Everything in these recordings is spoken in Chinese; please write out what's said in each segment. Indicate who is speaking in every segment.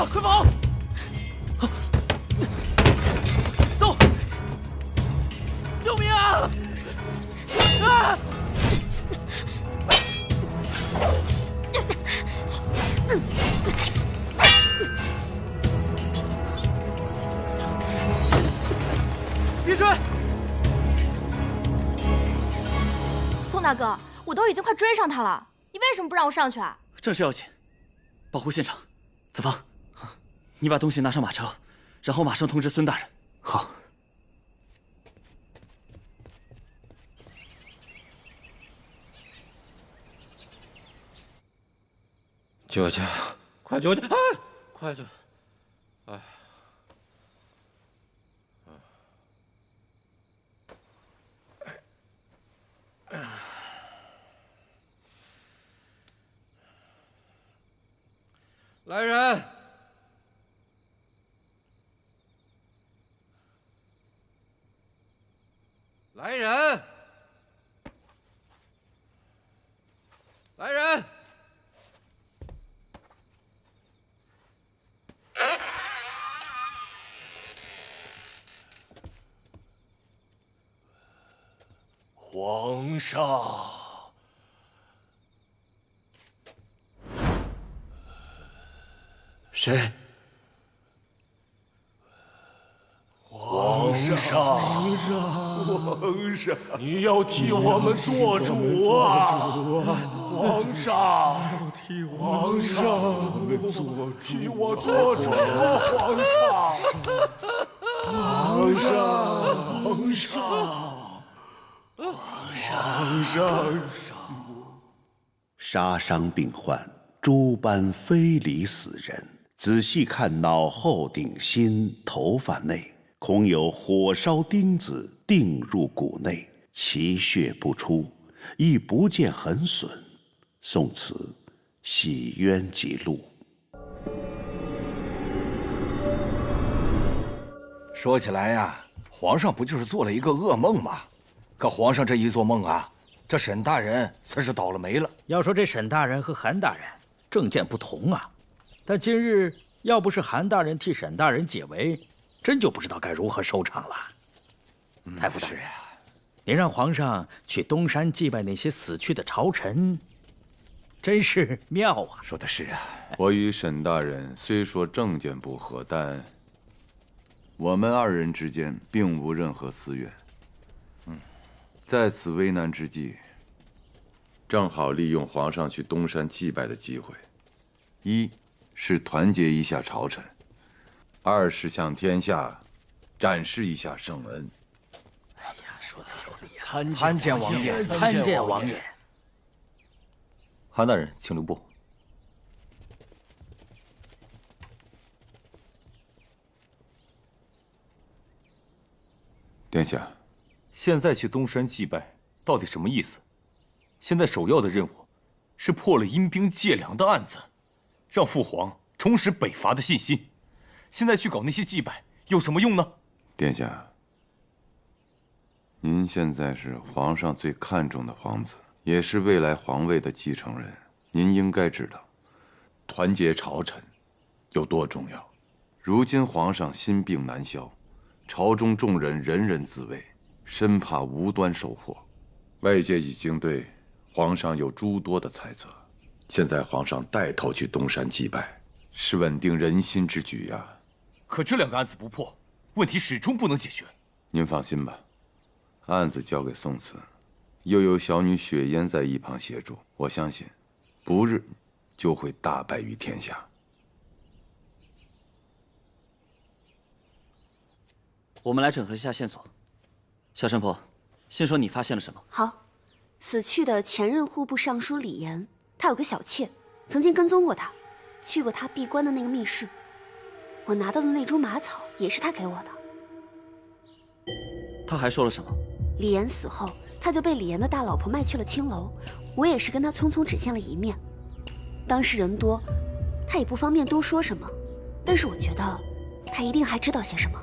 Speaker 1: 子，快跑！走！救命啊！啊！别追！
Speaker 2: 宋大哥，我都已经快追上他了，你为什么不让我上去啊？
Speaker 1: 正事要紧，保护现场。子方，你把东西拿上马车，然后马上通知孙大人。
Speaker 3: 好。
Speaker 4: 救驾！快救驾！哎，快救！哎。 来人！来人！来人！
Speaker 5: 皇上。
Speaker 4: 谁？
Speaker 5: 皇上，你要替我们做主啊！皇上，皇上，替我做主啊！皇上，
Speaker 6: 杀伤病患，诸般非礼死人。 仔细看腦后頂心頭髮內，恐有火燒釘子釘入骨內，其血不出，亦不見痕損。宋此洗冤記錄。
Speaker 3: 說起來呀，皇上不就是做了一個噩夢嗎？可皇上這一做夢啊，這沈大人算是倒了霉了。
Speaker 7: 要說這沈大人和韓大人政見不同啊。 但今日要不是韓大人替沈大人解圍，真就不知道該如何收場了。太傅大人，您讓皇上去東山祭拜那些死去的朝臣，真是妙啊！
Speaker 3: 說的是啊，
Speaker 8: 我與沈大人雖說政見不合，但我們二人之間並無任何私怨。在此危難之際，正好利用皇上去東山祭拜的機會，一。 是團結一下朝臣，二是向天下展示一下聖恩。
Speaker 7: 哎呀，說的有理啊！
Speaker 3: 參見王爺，
Speaker 7: 參見王爺。
Speaker 4: 韓大人，請留步。
Speaker 8: 殿下，
Speaker 4: 現在去東山祭拜，到底什麼意思？現在首要的任務是破了陰兵借糧的案子。 讓父皇重拾北伐的信心。現在去搞那些祭拜有什麼用呢？
Speaker 8: 殿下，您現在是皇上最看重的皇子，也是未來皇位的繼承人。您應該知道，團結朝臣有多重要。如今皇上心病難消，朝中眾人人人自危，深怕無端受禍。外界已經對皇上有諸多的猜測。 現在皇上帶頭去東山祭拜，是穩定人心之舉呀。
Speaker 4: 可這兩個案子不破，問題始終不能解決。
Speaker 8: 您放心吧，案子交給宋慈，又有小女雪煙在一旁協助，我相信，不日就會大敗於天下。
Speaker 1: 我們來整合一下線索。小神婆，先說你發現了什麼？
Speaker 9: 好，死去的前任戶部尚書李岩。 他有個小妾，曾經跟蹤過他，去過他閉關的那個密室。我拿到的那株瑪草也是他給我的。
Speaker 1: 他還說了什麼？
Speaker 9: 李岩死後，他就被李岩的大老婆賣去了青樓。我也是跟他匆匆只見了一面。當時人多，他也不方便多說什麼。但是我覺得，他一定還知道些什麼。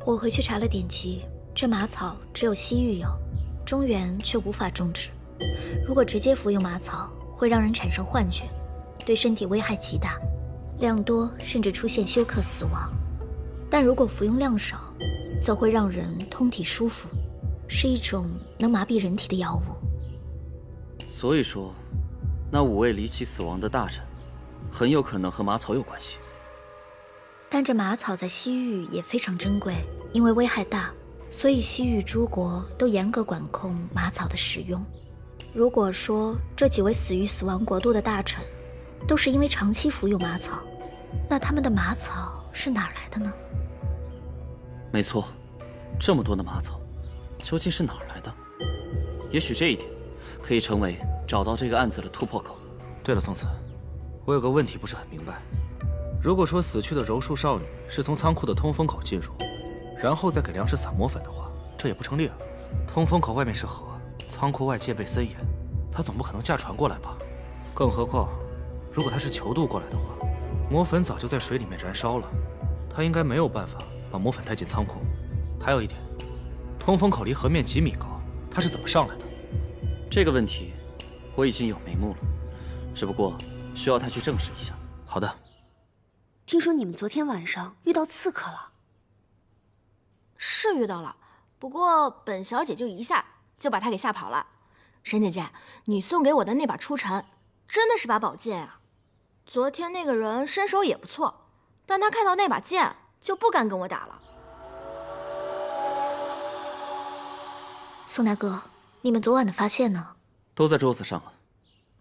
Speaker 10: 我回去查了典籍，這瑪草只有西域有，中原卻無法種植。 如果直接服用瑪草，會讓人產生幻覺，對身體危害極大。量多甚至出现休克死亡，但如果服用量少，则会让人通体舒服，是一种能麻痹人体的药物。
Speaker 1: 所以说，那5位离奇死亡的大臣，很有可能和马草有关系。
Speaker 10: 但这马草在西域也非常珍贵，因为危害大，所以西域诸国都严格管控马草的使用。如果说这几位死于死亡国度的大臣，都是因为长期服用马草，那他们的马草是哪儿来的呢？
Speaker 1: 没错，这么多的马草，究竟是哪儿来的？也许这一点，可以成为找到这个案子的突破口。
Speaker 11: 对了，宋慈，我有个问题不是很明白。如果说死去的柔术少女是从仓库的通风口进入，然后再给粮食撒磨粉的话，这也不成立啊。通风口外面是河，仓库外戒备森严，她总不可能驾船过来吧？更何况，如果她是囚渡过来的话，磨粉早就在水里面燃烧了，她应该没有办法把磨粉带进仓库。还有一点，通风口离河面几米高，她是怎么上来的？
Speaker 1: 这个问题，我已经有眉目了，只不过需要他去证实一下。
Speaker 11: 好的。
Speaker 9: 听说你们昨天晚上遇到刺客了？
Speaker 2: 是遇到了，不过本小姐就一下就把他给吓跑了。沈姐姐，你送给我的那把出尘，真的是把宝剑啊！昨天那个人身手也不错，但他看到那把剑就不敢跟我打了。
Speaker 10: 宋大哥，你们昨晚的发现呢？
Speaker 1: 都在桌子上了。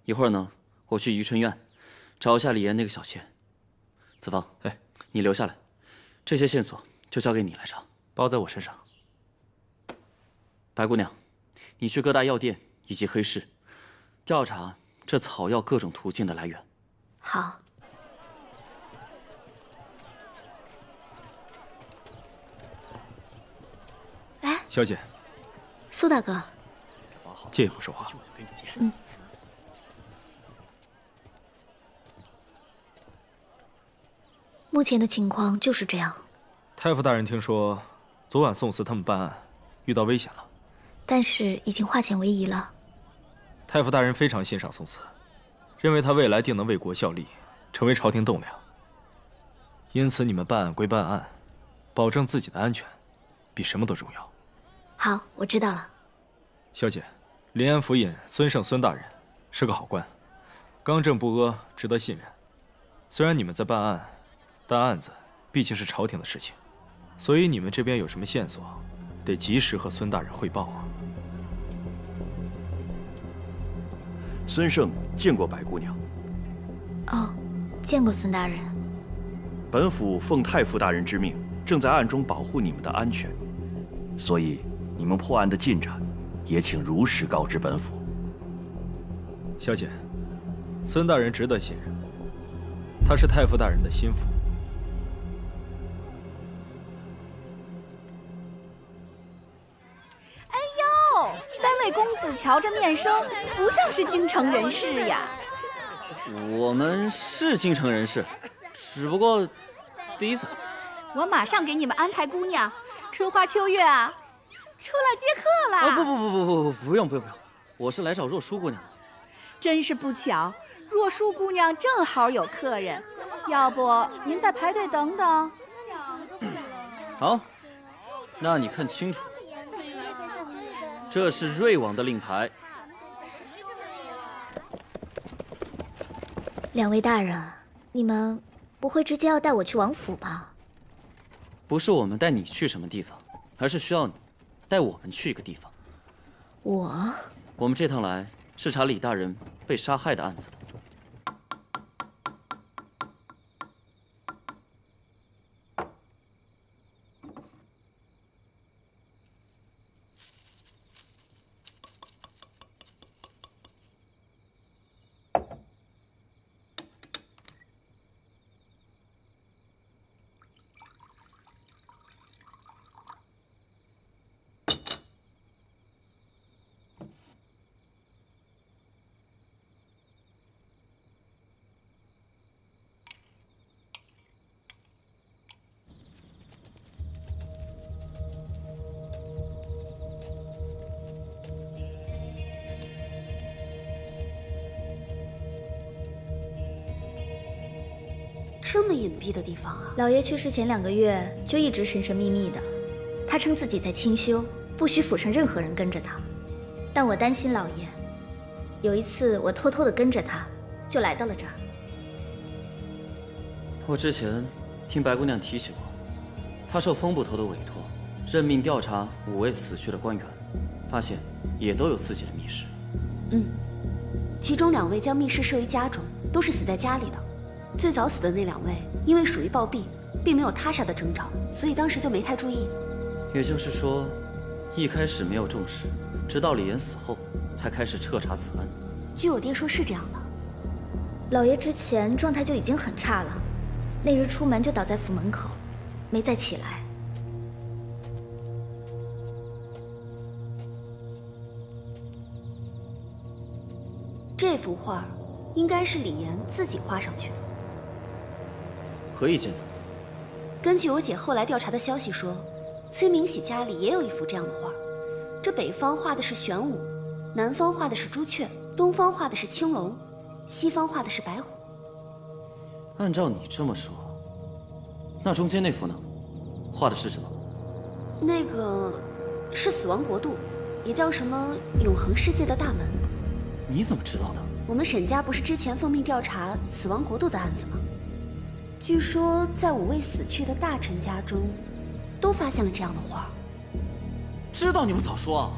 Speaker 1: 一会儿呢，我去宜春院找一下李岩那个小妾。子方，
Speaker 11: 哎，
Speaker 1: 你留下来，这些线索就交給你來查，
Speaker 11: 包在我身上。
Speaker 1: 白姑娘，你去各大藥店以及黑市，調查這草藥各種途徑的來源。
Speaker 10: 好。哎，
Speaker 11: 小姐。
Speaker 10: 蘇大哥。
Speaker 11: 借一步說話。
Speaker 10: 嗯。目前的情況就是這樣。
Speaker 11: 太傅大人聽說，昨晚宋慈他們辦案遇到危險了，
Speaker 10: 但是已經化險為夷了。
Speaker 11: 太傅大人非常欣賞宋慈，認為他未來定能為國效力，成為朝廷棟樑。因此，你們辦案歸辦案，保證自己的安全，比什麼都重要。
Speaker 10: 好，我知道了。
Speaker 11: 小姐，臨安府尹孫勝孫大人是個好官，剛正不阿，值得信任。雖然你們在辦案，但案子畢竟是朝廷的事情，所以你們這邊有什麼線索，得及時和孫大人匯報啊。
Speaker 6: 孫勝見過白姑娘。
Speaker 10: 哦，見過孫大人。
Speaker 6: 本府奉太傅大人之命，正在暗中保護你們的安全，所以你們破案的進展，也請如實告知本府。
Speaker 11: 小姐，孫大人值得信任，他是太傅大人的心腹。
Speaker 12: 3位公子瞧着面生，不像是京城人士呀。
Speaker 1: 我們是京城人士，只不過第一次。
Speaker 12: 我馬上給你們安排姑娘，春花秋月啊，出來接客啦！
Speaker 1: 不用，我是來找若書姑娘的。
Speaker 12: 真是不巧，若書姑娘正好有客人，要不您再排隊等等。
Speaker 1: 好，那你看清楚。這是瑞王的令牌。
Speaker 10: 兩位大人，你們不會直接要帶我去王府吧？
Speaker 1: 不是我們帶你去什麼地方，而是需要你帶我們去一個地方。
Speaker 10: 我
Speaker 1: 們這趟來是查李大人被殺害的案子的。
Speaker 9: 這麼隱蔽的地方啊？
Speaker 10: 老爺去世前2个月就一直神神秘秘的，他称自己在清修，不许府上任何人跟着他。但我担心老爷，有一次我偷偷的跟着他，就来到了这儿。
Speaker 1: 我之前听白姑娘提起过，她受风捕头的委托，任命调查5位死去的官员，发现也都有自己的密室。
Speaker 9: 其中2位将密室设于家中，都是死在家里的。最早死的那2位，因为属于暴毙，并没有他杀的征兆，所以当时就没太注意。
Speaker 1: 也就是说，一开始没有重视，直到李岩死后，才开始彻查此案。
Speaker 9: 据我爹说是这样的。
Speaker 10: 老爷之前状态就已经很差了，那日出门就倒在府门口，没再起来。
Speaker 9: 这幅画应该是李岩自己画上去的。
Speaker 1: 何以见得？
Speaker 9: 根据我姐后来調查的消息說，崔明喜家裡也有一幅這樣的畫。這北方畫的是玄武，南方畫的是朱雀，東方畫的是青龍，西方畫的是白虎。
Speaker 1: 按照你這麼說，那中間那幅呢？畫的是什麼？
Speaker 9: 那個是死亡國度，也叫什麼永恆世界的大門。
Speaker 1: 你怎麼知道的？
Speaker 9: 我們沈家不是之前奉命調查死亡國度的案子嗎？據說在5位死去的大臣家中，都發現了這樣的畫。
Speaker 1: 知道你不早說啊！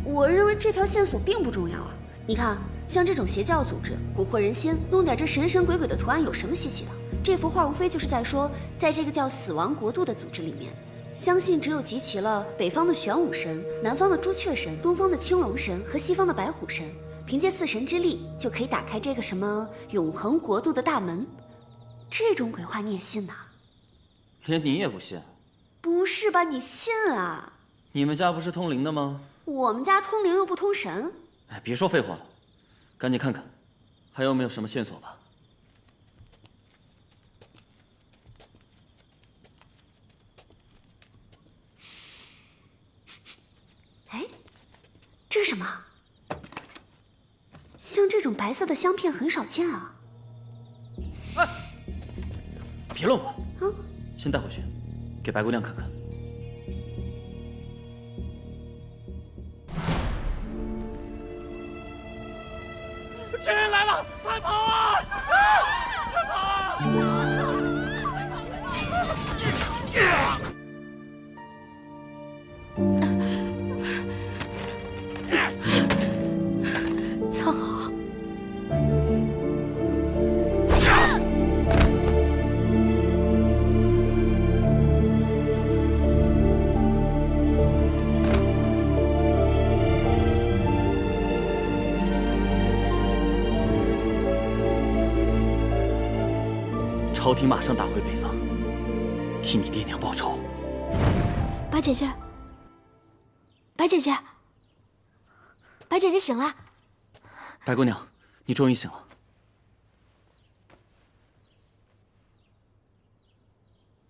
Speaker 9: 我認為這條線索並不重要啊。你看，像這種邪教組織蠱惑人心，弄點這神神鬼鬼的圖案有什麼稀奇的？這幅畫無非就是在說，在這個叫死亡國度的組織裡面，相信只有集齊了北方的玄武神、南方的朱雀神、東方的青龍神和西方的白虎神，憑借4神之力就可以打開這個什麼永恆國度的大門。這種鬼話你也信吶？
Speaker 1: 連你也不信？
Speaker 9: 不是吧，你信啊？
Speaker 1: 你們家不是通靈的嗎？
Speaker 9: 我們家通靈又不通神。
Speaker 1: 哎，別說廢話了，趕緊看看，還有沒有什麼線索吧。
Speaker 9: 哎，這是什麼？像這種白色的香片很少見啊。
Speaker 1: 哎，別亂玩。先帶回去，給白姑娘看看。
Speaker 5: 敵人來了，快跑啊！快跑啊！
Speaker 2: 藏好。
Speaker 1: 朝廷馬上打回北方，替你爹娘報仇。
Speaker 2: 白姐姐，白姐姐，白姐姐醒了。
Speaker 1: 白姑娘，你終於醒了。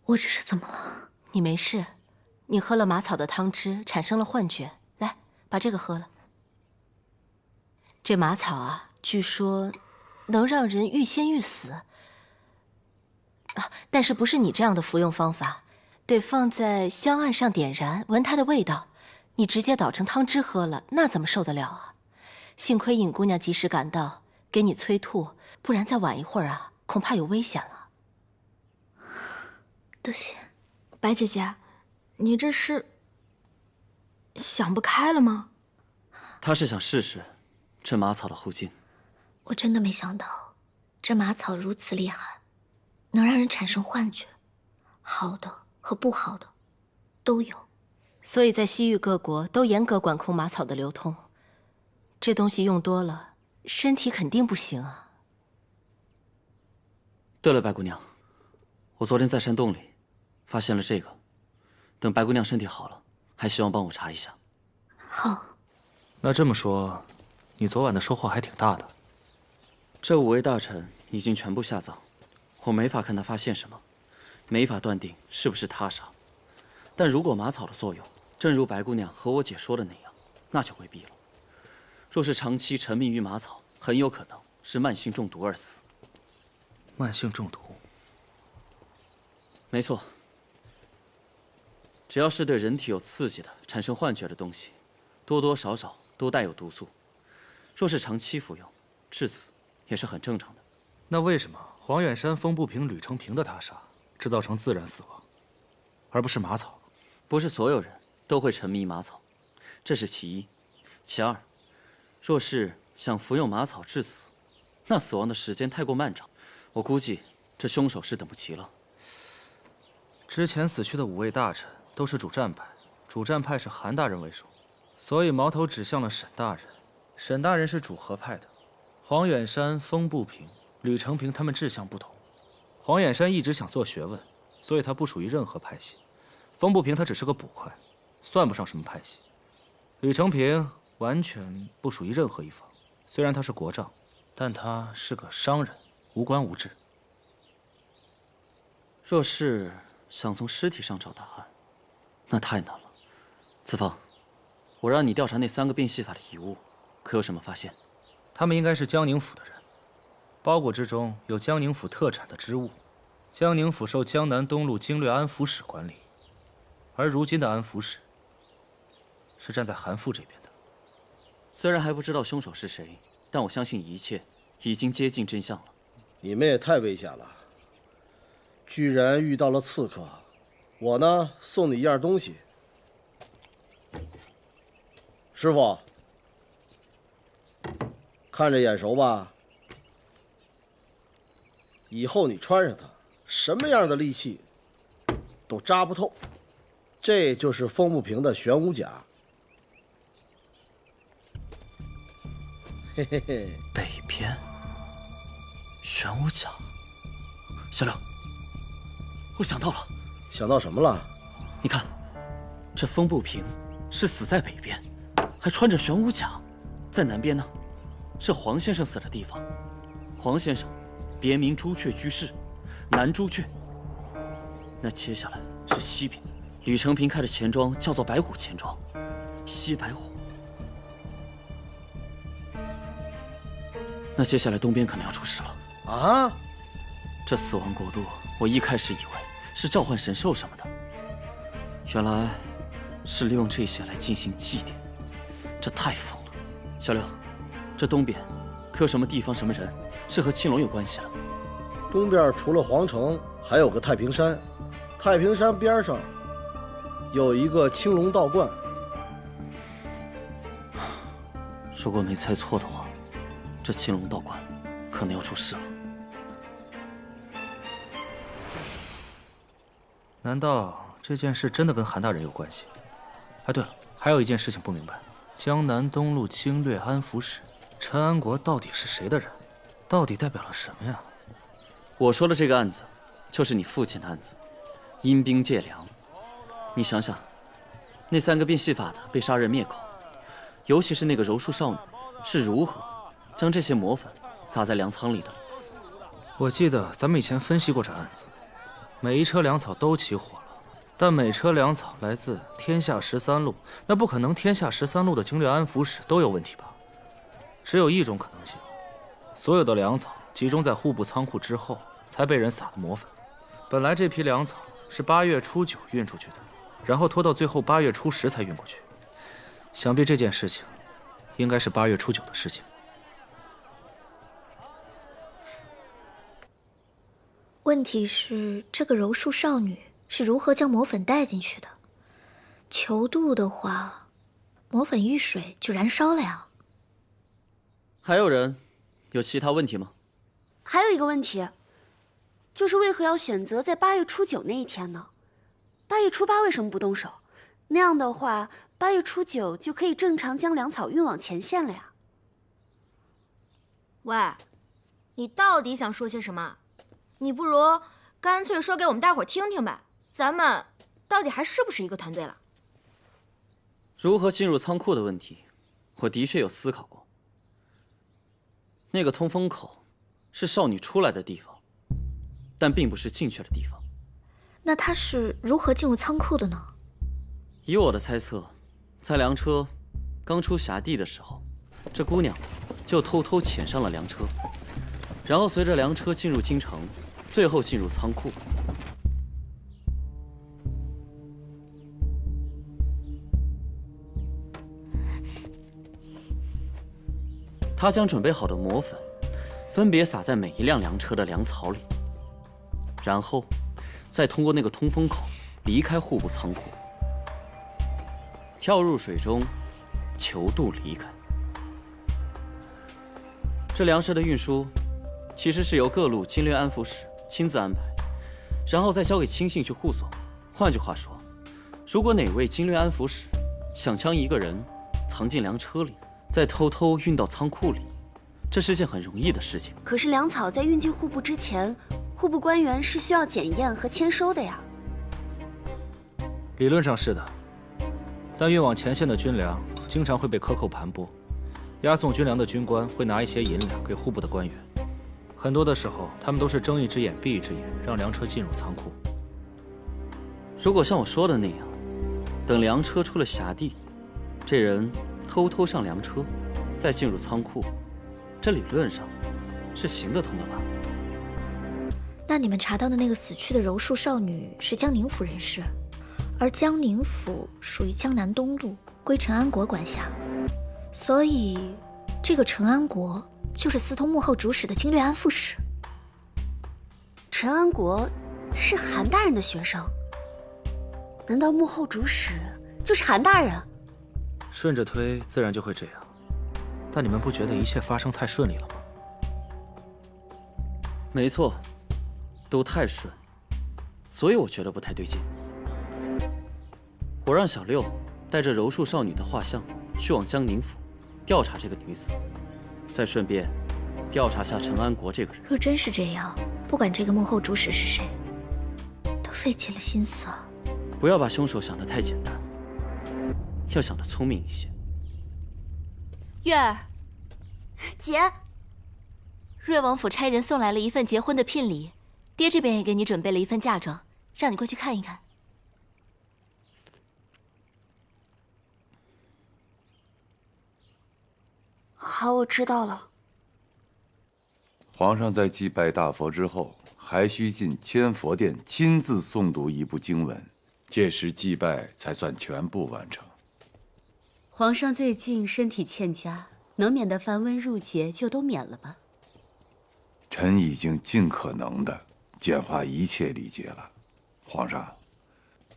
Speaker 10: 我這是怎麼了？
Speaker 2: 你沒事，你喝了馬草的湯汁，產生了幻覺。來，把這個喝了。這馬草啊，據說能讓人欲仙欲死。但是不是你這樣的服用方法，得放在香案上點燃，聞它的味道。你直接搗成湯汁喝了，那怎麼受得了啊？幸虧尹姑娘及時趕到，給你催吐，不然再晚一會兒啊，恐怕有危險了。
Speaker 10: 多謝。
Speaker 2: 白姐姐，你這是想不開了嗎？
Speaker 1: 她是想試試這馬草的後勁。
Speaker 10: 我真的沒想到，這馬草如此厲害。能讓人產生幻覺，好的和不好的都有，
Speaker 2: 所以在西域各國都嚴格管控馬草的流通。這東西用多了，身體肯定不行啊。
Speaker 1: 對了，白姑娘，我昨天在山洞裡發現了這個，等白姑娘身體好了，還希望幫我查一下。
Speaker 10: 好。
Speaker 11: 那這麼說，你昨晚的收穫還挺大的。
Speaker 1: 這5位大臣已經全部下葬。我沒法看他發現什麼，沒法斷定是不是他殺。但如果馬草的作用正如白姑娘和我姐說的那樣，那就未必了。若是長期沉迷於馬草，很有可能是慢性中毒而死。
Speaker 11: 慢性中毒，
Speaker 1: 没錯，只要是对人體有刺激的、產生幻覺的東西，多多少少都帶有毒素。若是長期服用，致死也是很正常的。
Speaker 11: 那為什麼黃遠山、風不平、呂承平的他殺制造成自然死亡，而不是馬草？
Speaker 1: 不是所有人都會沉迷馬草，這是其一。其二，若是想服用馬草致死，那死亡的時間太過漫長，我估計這兇手是等不及了。
Speaker 11: 之前死去的5位大臣都是主戰派，主戰派是韓大人為首，所以矛頭指向了沈大人。沈大人是主和派的，黃遠山、風不平、呂承平他們志向不同。黃遠山一直想做學問，所以他不屬於任何派系。風不平他只是個捕快，算不上什麼派系。呂承平完全不屬於任何一方，雖然他是國丈，但他是個商人，無官無職。
Speaker 1: 若是想從屍體上找答案，那太難了。子方，我讓你調查那3個變戲法的遺物，可有什麼發現？
Speaker 11: 他們應該是江寧府的人，包裹之中有江寧府特產的織物。江寧府受江南東路經略安抚使管理，而如今的安撫使是站在韓父這邊的。
Speaker 1: 雖然還不知道兇手是誰，但我相信一切已經接近真相了。
Speaker 13: 你們也太危險了，居然遇到了刺客。我呢，送你一樣東西。師傅，看着眼熟吧？以後你穿上它，什麼樣的利器都扎不透。這就是風不平的玄武甲。嘿嘿嘿。
Speaker 1: 北边，玄武甲。小廖，我想到了。
Speaker 13: 想到什麼了？
Speaker 1: 你看，這風不平是死在北邊，還穿着玄武甲。在南邊呢，是黃先生死的地方。黃先生別名朱雀居士，南朱雀。那接下來是西邊，呂承平開的錢莊叫做白虎錢莊，西白虎。那接下來東邊可能要出事了
Speaker 13: 啊！
Speaker 1: 這死亡國度，我一開始以為是召喚神獸什麼的，原來是利用這些來進行祭奠，這太瘋了。小廖，這東邊可有什麼地方、什麼人是和青龍有關係的？
Speaker 13: 東邊除了皇城，還有個太平山，太平山邊上有一個青龍道觀。
Speaker 1: 如果沒猜錯的話，這青龍道觀可能要出事了。
Speaker 11: 難道這件事真的跟韓大人有關係？哎，對了，還有一件事情不明白：江南東路經略安撫使陳安國到底是誰的人？到底代表了什麼呀？
Speaker 1: 我說的這個案子，就是你父親的案子，陰兵借糧。你想想，那3個變戲法的被殺人滅口，尤其是那個柔術少女，是如何將這些魔粉撒在糧倉裡的？
Speaker 11: 我記得咱們以前分析過這案子，每一車糧草都起火了，但每車糧草來自天下13路，那不可能天下13路的經略安抚使都有問題吧？只有一種可能性，所有的糧草集中在户部倉庫之後，才被人撒的魔粉。本來這批糧草是8月初9運出去的，然後拖到最後8月初10才運過去。想必這件事情應該是8月初9的事情。
Speaker 10: 問題是，這個柔術少女是如何將魔粉帶進去的？求渡的話，魔粉遇水就燃燒了呀。
Speaker 1: 還有人有其他問題嗎？
Speaker 9: 還有一個問題，就是為何要選擇在8月初9那一天呢？8月初8為什麼不動手？那樣的話，8月初9就可以正常將糧草運往前線了呀。
Speaker 2: 喂，你到底想說些什麼？你不如乾脆说給我們大夥聽聽唄，咱們到底還是不是一個團隊了？
Speaker 1: 如何進入倉庫的問題，我的確有思考過。那個通風口是少女出來的地方，但並不是進去的地方。
Speaker 10: 那她是如何進入倉庫的呢？
Speaker 1: 以我的猜測，在糧車剛出峽地的時候，這姑娘就偷偷潛上了糧車，然後隨着糧車進入京城，最後進入倉庫。他將準備好的魔粉分別撒在每一輛粮車的糧草里，然後再通過那個通風口離開戶部倉庫，跳入水中，泅渡離開。這糧食的運輸其實是由各路經略安撫使親自安排，然後再交給親信去護送。換句話說，如果哪位經略安撫使想將一個人藏進糧車裡，再偷偷運到倉庫裡，這是件很容易的事情。
Speaker 9: 可是糧草在運進戶部之前，戶部官員是需要檢驗和簽收的呀。
Speaker 11: 理論上是的，但運往前線的軍糧經常會被克扣盤剝，押送軍糧的軍官會拿一些銀兩給戶部的官員，很多的時候他們都是睜一隻眼閉一隻眼，讓糧車進入倉庫。
Speaker 1: 如果像我說的那樣，等糧車出了峽地，這人偷偷上糧車，再進入倉庫，這理論上是行得通的吧？
Speaker 10: 那你們查到的那個死去的柔術少女是江寧府人士，而江寧府屬於江南東路，歸陳安国管辖，所以這個陳安國就是私通幕後主使的經略安副使。
Speaker 9: 陈安國是韓大人的學生，難道幕後主使就是韓大人？
Speaker 11: 順着推，自然就會這樣。但你們不覺得一切發生太順利了嗎？
Speaker 1: 沒錯，都太順，所以我覺得不太對勁。我讓小六帶着柔術少女的畫像去往江寧府調查這個女子，再順便調查下陳安國這個人。
Speaker 10: 若真是這樣，不管這個幕後主使是誰，都費盡了心思啊。
Speaker 1: 不要把兇手想得太簡單，要想得聰明一些。
Speaker 14: 月兒，
Speaker 9: 姐，
Speaker 14: 瑞王府差人送來了一份結婚的聘禮，爹這邊也給你準備了一份嫁妝，讓你過去看一看。
Speaker 9: 好，我知道了。
Speaker 8: 皇上在祭拜大佛之後，還需進千佛殿親自誦讀一部經文，屆時祭拜才算全部完成。
Speaker 14: 皇上最近身體欠佳，能免的繁文縟節就都免了吧。
Speaker 8: 臣已經盡可能的簡化一切禮節了。皇上，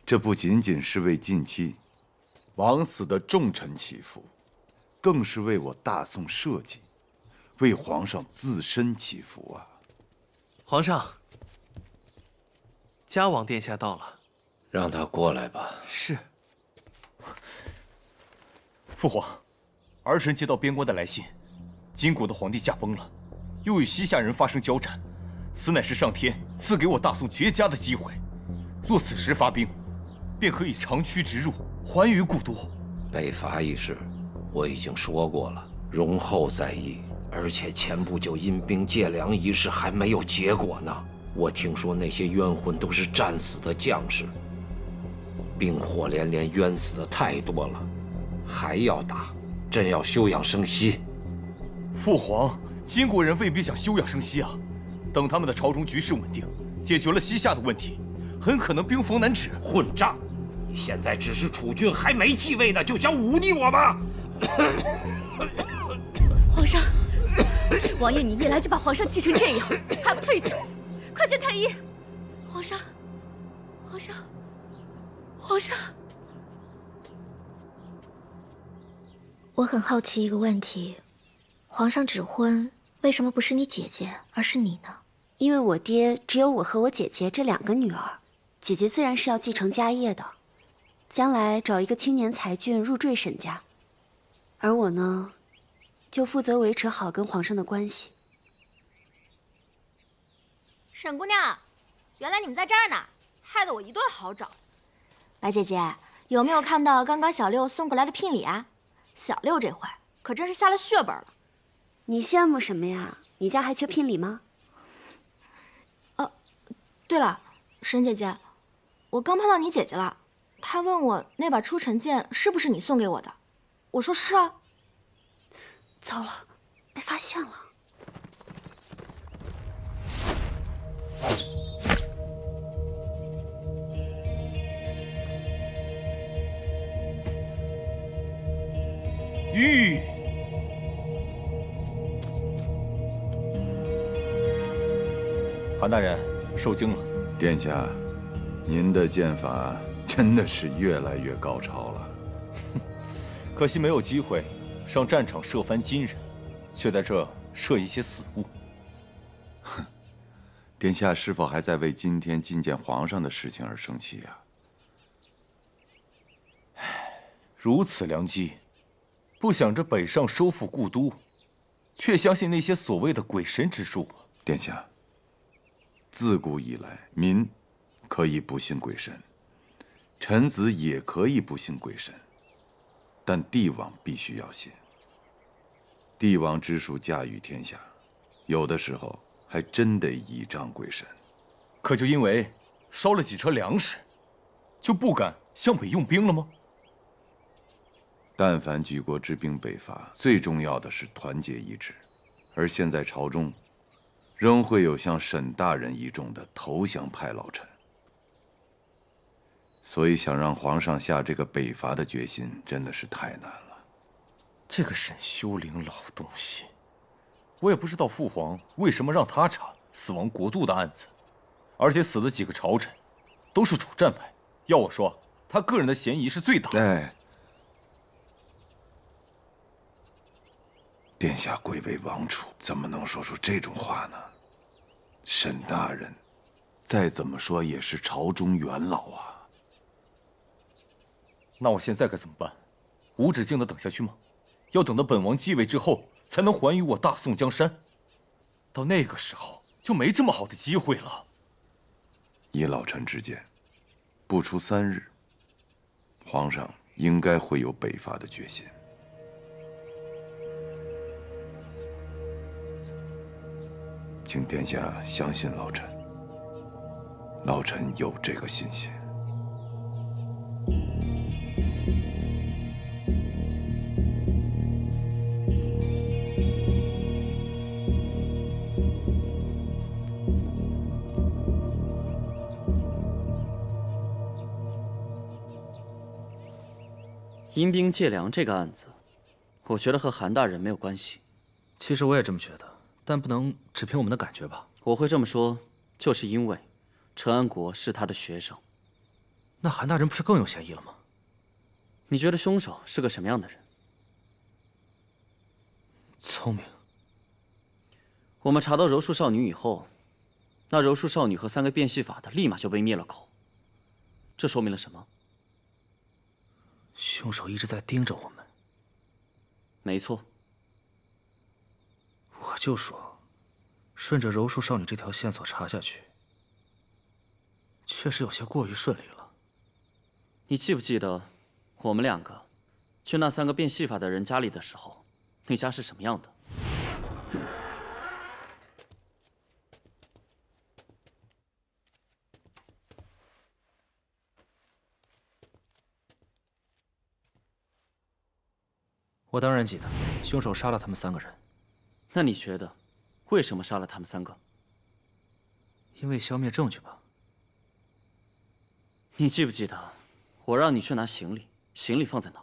Speaker 8: 這不僅僅是為近期枉死的重臣祈福，更是為我大宋社稷，為皇上自身祈福啊！
Speaker 15: 皇上，嘉王殿下到了，
Speaker 5: 讓他過來吧。
Speaker 15: 是。
Speaker 4: 父皇，儿臣接到邊關的來信，金國的皇帝駕崩了，又與西夏人發生交戰，此乃是上天賜給我大宋絕佳的機會。若此時發兵，便可以長驅直入，還於故都。
Speaker 5: 北伐一事，我已經說過了，容後再議。而且前不久陰兵借糧一事還沒有結果呢。我聽說那些冤魂都是戰死的將士，兵禍連連，冤死的太多了，還要打，朕要休養生息。
Speaker 4: 父皇，金國人未必想休養生息啊，等他們的朝中局勢穩定，解決了西夏的問題，很可能兵锋难指。
Speaker 5: 混賬！你現在只是储君還沒繼位呢，就想忤逆我嗎？
Speaker 14: 皇上，王爺你一來就把皇上氣成這樣，還不退下？快宣太醫！皇上，皇上，皇上！
Speaker 10: 我很好奇一個問題，皇上指婚為什麼不是你姐姐，而是你呢？
Speaker 9: 因為我爹只有我和我姐姐這2個女兒，姐姐自然是要繼承家業的，將來找一個青年才俊入贅沈家，而我呢，就負責維持好跟皇上的關係。
Speaker 2: 沈姑娘，原來你们在这兒呢，害得我一頓好找。白姐姐，有沒有看到剛剛小六送過來的聘禮啊？小六這回可真是下了血本了。
Speaker 9: 你羨慕什麼呀？你家還缺聘禮嗎？
Speaker 2: 對了，沈姐姐，我剛碰到你姐姐了，她問我那把出尘劍是不是你送給我的，我說是啊。
Speaker 9: 糟了，被發現了。
Speaker 4: 玉，韩大人受驚了。
Speaker 8: 殿下，您的剑法真的是越来越高超了。
Speaker 4: 可惜没有机会上战场射翻金人，却在这射一些死物。
Speaker 8: 哼，殿下是否还在为今天觐见皇上的事情而生气呀？
Speaker 4: 如此良机，不想着北上收复故都，却相信那些所谓的鬼神之术。
Speaker 8: 殿下，自古以来，民可以不信鬼神，臣子也可以不信鬼神，但帝王必須要信。帝王之術駕馭天下，有的時候還真得倚仗鬼神。
Speaker 4: 可就因為燒了幾車糧食，就不敢向北用兵了嗎？
Speaker 8: 但凡舉國之兵北伐，最重要的是團結一致，而現在朝中仍會有像沈大人一眾的投降派老臣，所以想讓皇上下這個北伐的決心真的是太難了。
Speaker 4: 這個沈修靈老東西，我也不知道父皇為什麼讓他查死亡國度的案子，而且死的幾個朝臣都是主戰派，要我說，他個人的嫌疑是最大的。
Speaker 8: 哎，殿下貴為王儲，怎麼能說出這種話呢？沈大人，再怎麼說也是朝中元老啊。
Speaker 4: 那我現在該怎麼辦？無止境的等下去嗎？要等到本王繼位之後，才能還於我大宋江山。到那個時候，就沒這麼好的機會了。
Speaker 8: 依老臣之見，不出3日，皇上應該會有北伐的決心。請殿下相信老臣，老臣有這個信心。
Speaker 1: 阴兵借糧這個案子，我覺得和韓大人沒有關係。
Speaker 11: 其實我也這麼覺得。但不能只憑我們的感覺吧？
Speaker 1: 我會這麼說，就是因為陳安國是他的學生。
Speaker 11: 那韓大人不是更有嫌疑了嗎？
Speaker 1: 你覺得兇手是個什麼樣的人？
Speaker 11: 聰明。
Speaker 1: 我們查到柔術少女以後，那柔術少女和3個變戲法的立馬就被滅了口。這說明了什麼？
Speaker 11: 兇手一直在盯着我們。
Speaker 1: 沒錯。
Speaker 11: 我就說，順着柔術少女這條線索查下去，確實有些過於順利了。
Speaker 1: 你記不記得，我們2個去那3個變戲法的人家裡的時候，那家是什麼樣的？
Speaker 11: 我當然記得，兇手殺了他們3個人。
Speaker 1: 那你覺得，為什麼殺了他們3個？
Speaker 11: 因為消滅證據吧。
Speaker 1: 你記不記得，我讓你去拿行李，行李放在哪兒？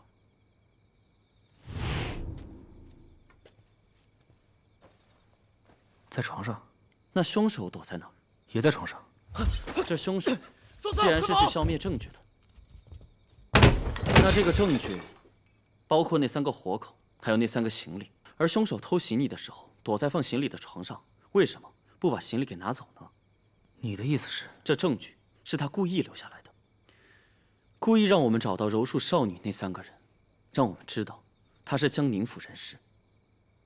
Speaker 11: 在床上。
Speaker 1: 那兇手躲在哪兒？
Speaker 11: 也在床上。
Speaker 1: 這兇手既然是去消滅證據的，那這個證據包括那3個活口，還有那3個行李。而兇手偷襲你的時候，躲在放行李的床上，為什麼不把行李給拿走呢？
Speaker 11: 你的意思是，
Speaker 1: 這證據是他故意留下來的，故意讓我們找到柔術少女那3個人，讓我們知道他是江寧府人士，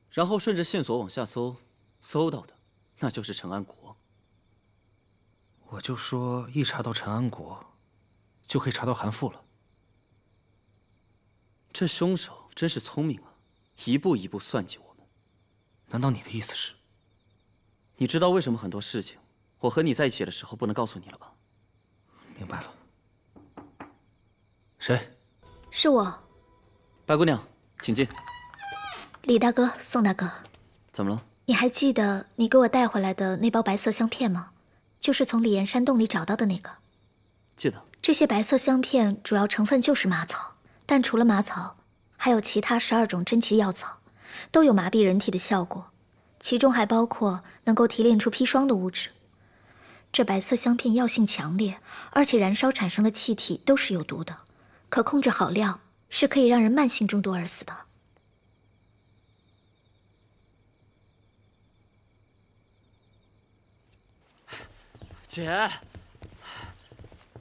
Speaker 1: 然後順着線索往下搜，搜到的那就是陳安國。
Speaker 11: 我就說，一查到陳安國，就可以查到韓馥了。
Speaker 1: 這兇手真是聰明啊！一步一步算計我們。
Speaker 11: 難道你的意思是？
Speaker 1: 你知道為什麼很多事情我和你在一起的時候不能告訴你了吧？
Speaker 11: 明白了。誰？
Speaker 10: 是我。
Speaker 1: 白姑娘，請進。
Speaker 10: 李大哥，宋大哥，
Speaker 1: 怎麼了？
Speaker 10: 你還記得你給我帶回來的那包白色香片嗎？就是從李岩山洞裡找到的那個。
Speaker 1: 記得。
Speaker 10: 這些白色香片主要成分就是麻草，但除了麻草，還有其他12種珍奇藥草，都有麻痹人體的效果，其中還包括能夠提煉出砒霜的物質。這白色香片藥性強烈，而且燃燒產生的氣體都是有毒的，可控制好量，是可以讓人慢性中毒而死的。
Speaker 1: 姐，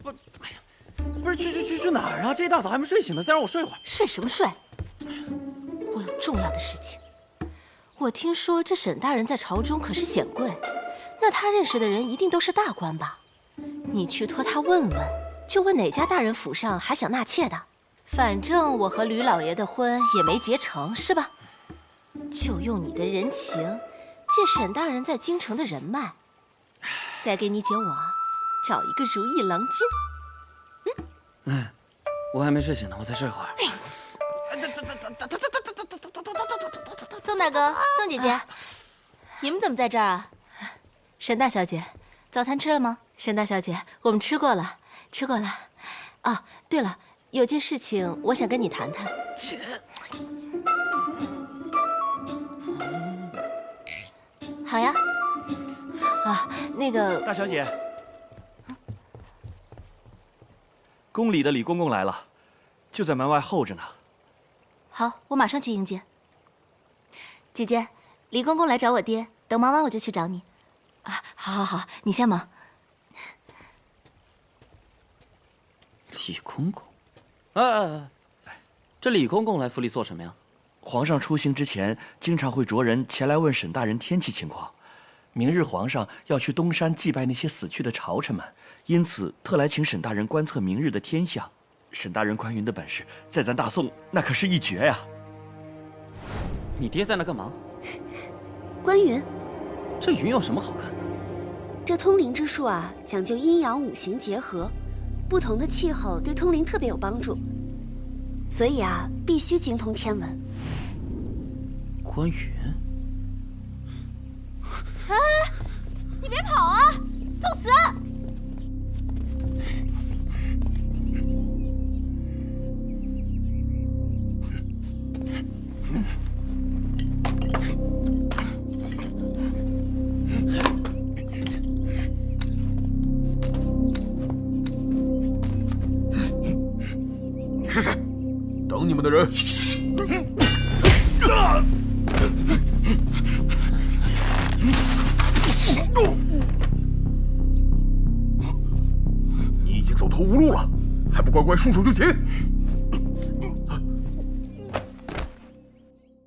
Speaker 1: 不是去哪儿啊？这一大早还没睡醒呢，再让我睡会儿。
Speaker 16: 睡什么睡？我有重要的事情。我听说这沈大人在朝中可是显贵，那他认识的人一定都是大官吧？你去托他问问，就问哪家大人府上还想纳妾的。反正我和吕老爷的婚也没结成，是吧？就用你的人情，借沈大人在京城的人脉，再给你姐我找一个如意郎君。
Speaker 1: 我还没睡醒呢，我再睡会儿。
Speaker 16: 宋大哥，宋姐姐，你们怎么在这儿啊？沈大小姐，早餐吃了吗？沈大小姐，我们吃过了，吃过了。哦，对了，有件事情我想跟你谈谈。
Speaker 1: 姐，
Speaker 16: 好呀。啊，那个
Speaker 15: 大小姐，宫里的李公公来了，就在门外候着呢。
Speaker 16: 好，我马上去迎接。姐姐，李公公来找我爹，等忙完我就去找你。啊，好，你先忙。
Speaker 1: 李公公，这李公公来府里做什么呀？
Speaker 15: 皇上出行之前，经常会着人前来问沈大人天气情况。明日皇上要去东山祭拜那些死去的朝臣们，因此特来请沈大人观测明日的天象。沈大人观云的本事，在咱大宋那可是一绝呀。
Speaker 1: 你爹在那干嘛？
Speaker 9: 观云。
Speaker 1: 这云有什么好看的？
Speaker 9: 这通灵之术啊，讲究阴阳五行结合，不同的气候对通灵特別有幫助，所以啊，必須精通天文。
Speaker 1: 觀雲，
Speaker 16: 哎，你別跑啊，宋慈！
Speaker 17: 你是谁？等你们的人。你已经走投无路了，还不乖乖束手就擒！